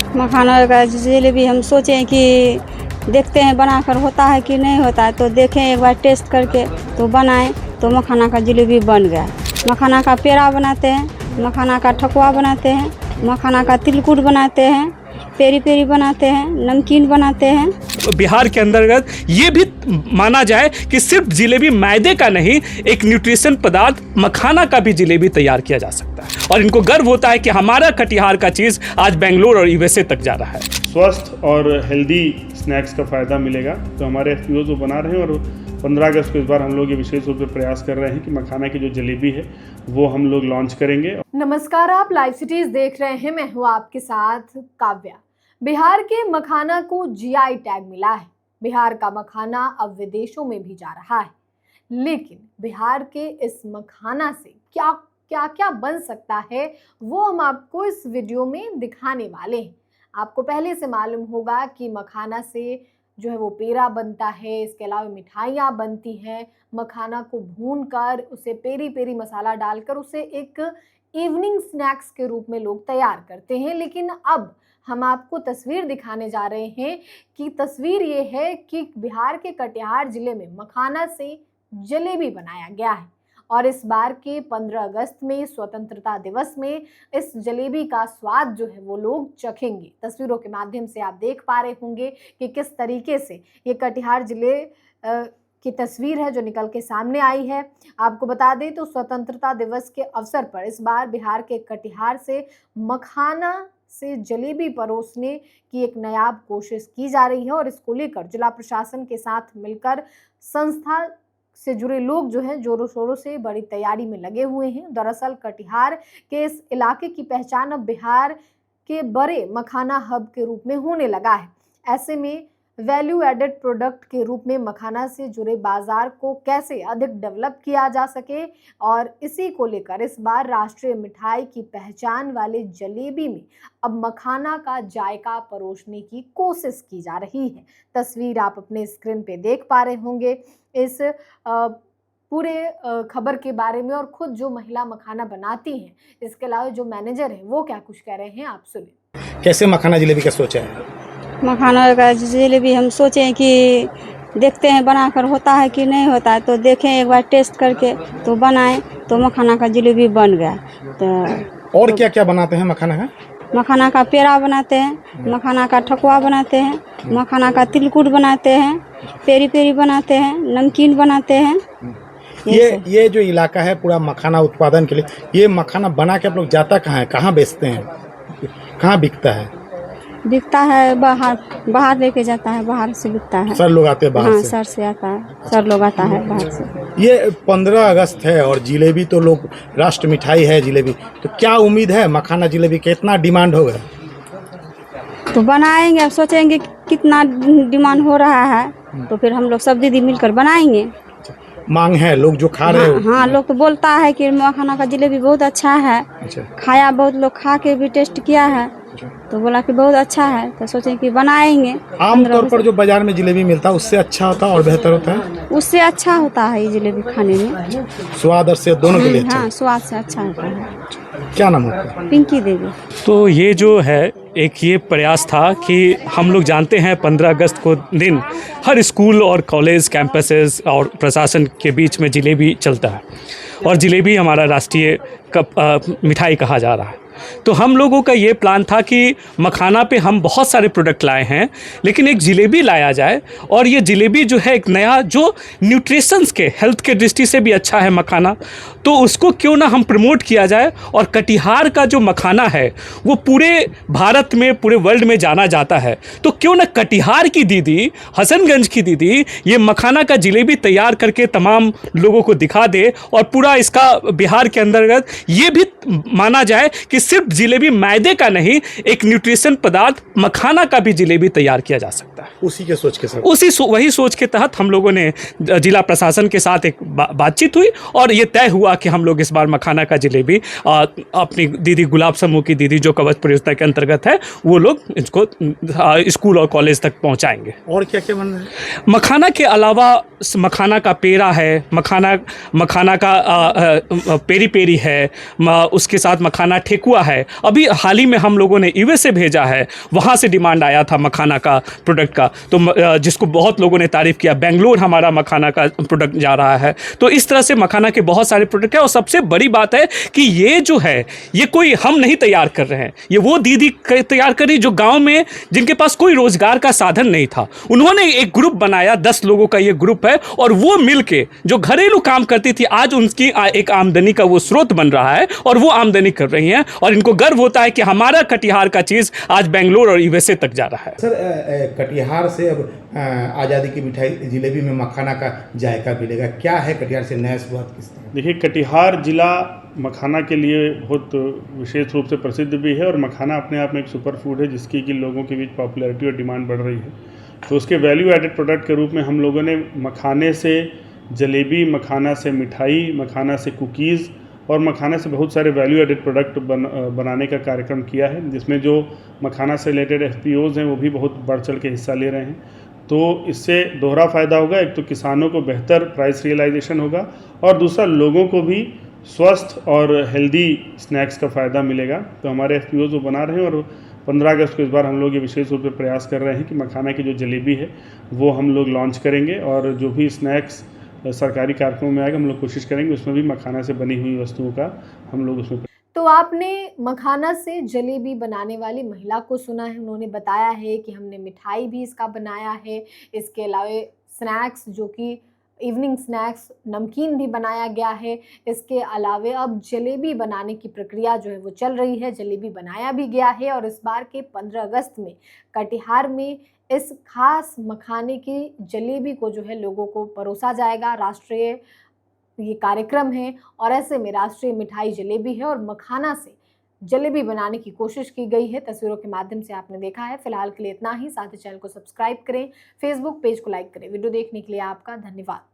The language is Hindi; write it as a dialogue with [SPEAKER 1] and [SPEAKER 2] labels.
[SPEAKER 1] मखाना का जलेबी हम सोचें कि देखते हैं बनाकर होता है कि नहीं होता है, तो देखें एक बार टेस्ट करके तो बनाएं, तो मखाना का जलेबी बन गया। मखाना का पेड़ा बनाते हैं, मखाना का ठकुआ बनाते हैं, मखाना का तिलकुट बनाते हैं, पेरी पेरी बनाते हैं, नमकीन बनाते हैं।
[SPEAKER 2] बिहार के अंतर्गत ये भी माना जाए कि सिर्फ जिलेबी मैदे का नहीं, एक न्यूट्रिशन पदार्थ मखाना का भी जिलेबी तैयार किया जा सकता है, और इनको गर्व होता है कि हमारा कटिहार का चीज़ आज बेंगलोर और यूएसए तक जा रहा है।
[SPEAKER 3] स्वस्थ और हेल्दी स्नैक्स का फ़ायदा मिलेगा, तो हमारे एफपीओ जो बना रहे हैं, और 15 अगस्त को इस बार हम लोग ये विशेष रूप से प्रयास कर रहे हैं कि मखाना की जो जलेबी है वो हम लोग लॉन्च करेंगे।
[SPEAKER 4] नमस्कार, आप लाइव सिटीज देख रहे हैं, मैं हूँ आपके साथ काव्या। बिहार के मखाना को जीआई टैग मिला है। बिहार का मखाना अब विदेशों में भी जा रहा है, लेकिन बिहार के इस मखाना से क्या क्या क्या बन सकता है वो हम आपको इस वीडियो में दिखाने वाले हैं। आपको पहले से मालूम होगा कि मखाना से जो है वो पेड़ा बनता है, इसके अलावा मिठाइयाँ बनती हैं। मखाना को भूनकर उसे पेरी पेरी मसाला डालकर उसे एक इवनिंग स्नैक्स के रूप में लोग तैयार करते हैं। लेकिन अब हम आपको तस्वीर दिखाने जा रहे हैं कि तस्वीर ये है कि बिहार के कटिहार जिले में मखाना से जलेबी बनाया गया है, और इस बार के 15 अगस्त में स्वतंत्रता दिवस में इस जलेबी का स्वाद जो है वो लोग चखेंगे। तस्वीरों के माध्यम से आप देख पा रहे होंगे कि किस तरीके से ये कटिहार जिले की तस्वीर है जो निकल के सामने आई है। आपको बता दें तो स्वतंत्रता दिवस के अवसर पर इस बार बिहार के कटिहार से मखाना से जलेबी परोसने की एक नायाब कोशिश की जा रही है, और इसको लेकर जिला प्रशासन के साथ मिलकर संस्था से जुड़े लोग जो हैं जोरों शोरों से बड़ी तैयारी में लगे हुए हैं। दरअसल कटिहार के इस इलाके की पहचान अब बिहार के बड़े मखाना हब के रूप में होने लगा है। ऐसे में वैल्यू एडेड प्रोडक्ट के रूप में मखाना से जुड़े बाजार को कैसे अधिक डेवलप किया जा सके, और इसी को लेकर इस बार राष्ट्रीय मिठाई की पहचान वाले जलेबी में अब मखाना का जायका परोसने की कोशिश की जा रही है। तस्वीर आप अपने स्क्रीन पे देख पा रहे होंगे इस पूरे खबर के बारे में, और खुद जो महिला मखाना बनाती हैं, इसके अलावा जो मैनेजर हैं, वो क्या कुछ कह रहे हैं आप सुनिए।
[SPEAKER 5] कैसे मखाना जलेबी का सोचा है?
[SPEAKER 1] मखाना का जलेबी हम सोचें कि देखते हैं बनाकर होता है कि नहीं होता है, तो देखें एक बार टेस्ट करके तो बनाएं, तो मखाना का जलेबी बन गया। तो
[SPEAKER 5] और क्या क्या बनाते हैं मखाना का?
[SPEAKER 1] मखाना का पेड़ा बनाते हैं, मखाना का ठकुआ बनाते हैं, मखाना का तिलकुट बनाते हैं, पेरी पेरी बनाते हैं, नमकीन बनाते हैं।
[SPEAKER 5] ये जो इलाका है पूरा मखाना उत्पादन के लिए, ये मखाना बना के आप लोग जाता कहाँ है, कहाँ बेचते हैं, कहाँ बिकता है?
[SPEAKER 1] बिकता है बाहर लेके जाता है, बाहर से बिकता है।
[SPEAKER 5] सर लोग आते हैं बाहर
[SPEAKER 1] हाँ,
[SPEAKER 5] से?
[SPEAKER 1] सर से आता है, सर लोग आता है बाहर से।
[SPEAKER 5] ये 15 अगस्त है और जिलेबी तो लोग राष्ट्र मिठाई है जिलेबी, तो क्या उम्मीद है मखाना जिलेबी कितना डिमांड होगा?
[SPEAKER 1] तो बनाएंगे, अब सोचेंगे कितना डिमांड हो रहा है, तो फिर हम लोग सब दीदी मिलकर बनाएंगे।
[SPEAKER 5] मांग है, लोग जो खा रहे हो?
[SPEAKER 1] हाँ, लोग तो बोलता है कि मखाना का जलेबी बहुत अच्छा है।
[SPEAKER 5] अच्छा।
[SPEAKER 1] खाया, बहुत लोग खा के भी टेस्ट किया है, तो बोला कि बहुत अच्छा है, तो सोचे कि बनाएंगे।
[SPEAKER 5] आमतौर पर जो बाजार में जलेबी मिलता है उससे अच्छा होता है और बेहतर होता है?
[SPEAKER 1] उससे अच्छा होता है ये जलेबी खाने में,
[SPEAKER 5] स्वाद और से दोनों के लिए अच्छा?
[SPEAKER 1] हाँ, स्वाद से अच्छा होता है।
[SPEAKER 5] क्या नाम होता है?
[SPEAKER 1] पिंकी देवी।
[SPEAKER 2] तो ये जो है एक ये प्रयास था कि हम लोग जानते हैं 15 अगस्त को दिन हर स्कूल और कॉलेज कैंपसेस और प्रशासन के बीच में जलेबी चलता है, और जलेबी हमारा राष्ट्रीय मिठाई कहा जा रहा है। तो हम लोगों का ये प्लान था कि मखाना पे हम बहुत सारे प्रोडक्ट लाए हैं, लेकिन एक जलेबी लाया जाए, और ये जलेबी जो है एक नया जो न्यूट्रिशंस के हेल्थ के दृष्टि से भी अच्छा है मखाना, तो उसको क्यों ना हम प्रमोट किया जाए। और कटिहार का जो मखाना है वो पूरे भारत में, पूरे वर्ल्ड में जाना जाता है, तो क्यों ना कटिहार की दीदी, हसनगंज की दीदी ये मखाना का जलेबी तैयार करके तमाम लोगों को दिखा दे, और पूरा इसका बिहार के अंतर्गत ये भी माना जाए कि सिर्फ जलेबी मैदे का नहीं, एक न्यूट्रिशन पदार्थ मखाना का भी जलेबी तैयार किया जा सकता है।
[SPEAKER 5] उसी के सोच के साथ,
[SPEAKER 2] वही सोच के तहत हम लोगों ने जिला प्रशासन के साथ एक बातचीत हुई, और ये तय हुआ कि हम लोग इस बार मखाना का जलेबी अपनी दीदी गुलाब समूह की दीदी जो कवच परियोजना के अंतर्गत है वो लोग इसको स्कूल और कॉलेज तक पहुंचाएंगे।
[SPEAKER 5] और क्या क्या बन रहा है?
[SPEAKER 2] मखाना के अलावा मखाना का पेड़ा है, मखाना का पेरी पेरी है, उसके साथ मखाना ठेकुआ है। अभी हाल ही में हम लोगों ने यूएसए भेजा है, वहाँ से डिमांड आया था मखाना का प्रोडक्ट का, तो जिसको बहुत लोगों ने तारीफ़ किया। बेंगलोर हमारा मखाना का प्रोडक्ट जा रहा है। तो इस तरह से मखाना के बहुत सारे प्रोडक्ट हैं। और सबसे बड़ी बात है कि ये जो है ये कोई हम नहीं तैयार कर रहे हैं, ये वो दीदी तैयार करी जो गाँव में जिनके पास कोई रोजगार का साधन नहीं था, उन्होंने एक ग्रुप बनाया, 10 लोगों का ये ग्रुप है, और वो मिलके जो घरेलू काम करती थी आज उनकी एक आमदनी का वो स्रोत बन रहा है और वो आमदनी कर रही हैं। और इनको गर्व होता है कि हमारा कटिहार का चीज़ आज बेंगलोर और यूएसए तक जा रहा है।
[SPEAKER 5] सर कटिहार से अब आज़ादी की मिठाई जिलेबी में मखाना का जायका मिलेगा, क्या है कटिहार से नया शुरुआत किस तरह?
[SPEAKER 3] देखिए, कटिहार जिला मखाना के लिए बहुत विशेष रूप से प्रसिद्ध भी है और मखाना अपने आप में एक सुपर फूड है जिसकी कि लोगों के बीच पॉपुलैरिटी और डिमांड बढ़ रही है। तो उसके वैल्यू एडेड प्रोडक्ट के रूप में हम लोगों ने मखाने से जलेबी, मखाना से मिठाई, मखाना से कुकीज़ और मखाना से बहुत सारे वैल्यू एडेड प्रोडक्ट बनाने का कार्यक्रम किया है, जिसमें जो मखाना से रिलेटेड FPOs हैं वो भी बहुत बढ़ चढ़ के हिस्सा ले रहे हैं। तो इससे दोहरा फ़ायदा होगा, एक तो किसानों को बेहतर प्राइस रियलाइजेशन होगा और दूसरा लोगों को भी स्वस्थ और हेल्दी स्नैक्स का फ़ायदा मिलेगा। तो हमारे FPOs वो बना रहे हैं और 15 अगस्त को इस बार हम लोग ये विशेष रूप से प्रयास कर रहे हैं कि मखाना की जो जलेबी है वो हम लोग लॉन्च करेंगे और जो भी स्नैक्स सरकारी कार्यक्रमों में आएगा हम लोग कोशिश करेंगे उसमें भी मखाना से बनी हुई वस्तुओं का हम लोग उसमें।
[SPEAKER 4] तो आपने मखाना से जलेबी बनाने वाली महिला को सुना है, उन्होंने बताया है कि हमने मिठाई भी इसका बनाया है, इसके अलावा स्नैक्स जो कि इवनिंग स्नैक्स नमकीन भी बनाया गया है। इसके अलावा अब जलेबी बनाने की प्रक्रिया जो है वो चल रही है, जलेबी बनाया भी गया है और इस बार के 15 अगस्त में कटिहार में इस खास मखाने की जलेबी को जो है लोगों को परोसा जाएगा। राष्ट्रीय ये कार्यक्रम है और ऐसे में राष्ट्रीय मिठाई जलेबी है और मखाना से जलेबी बनाने की कोशिश की गई है। तस्वीरों के माध्यम से आपने देखा है। फिलहाल के लिए इतना ही। साथ ही चैनल को सब्सक्राइब करें, फेसबुक पेज को लाइक करें। वीडियो देखने के लिए आपका धन्यवाद।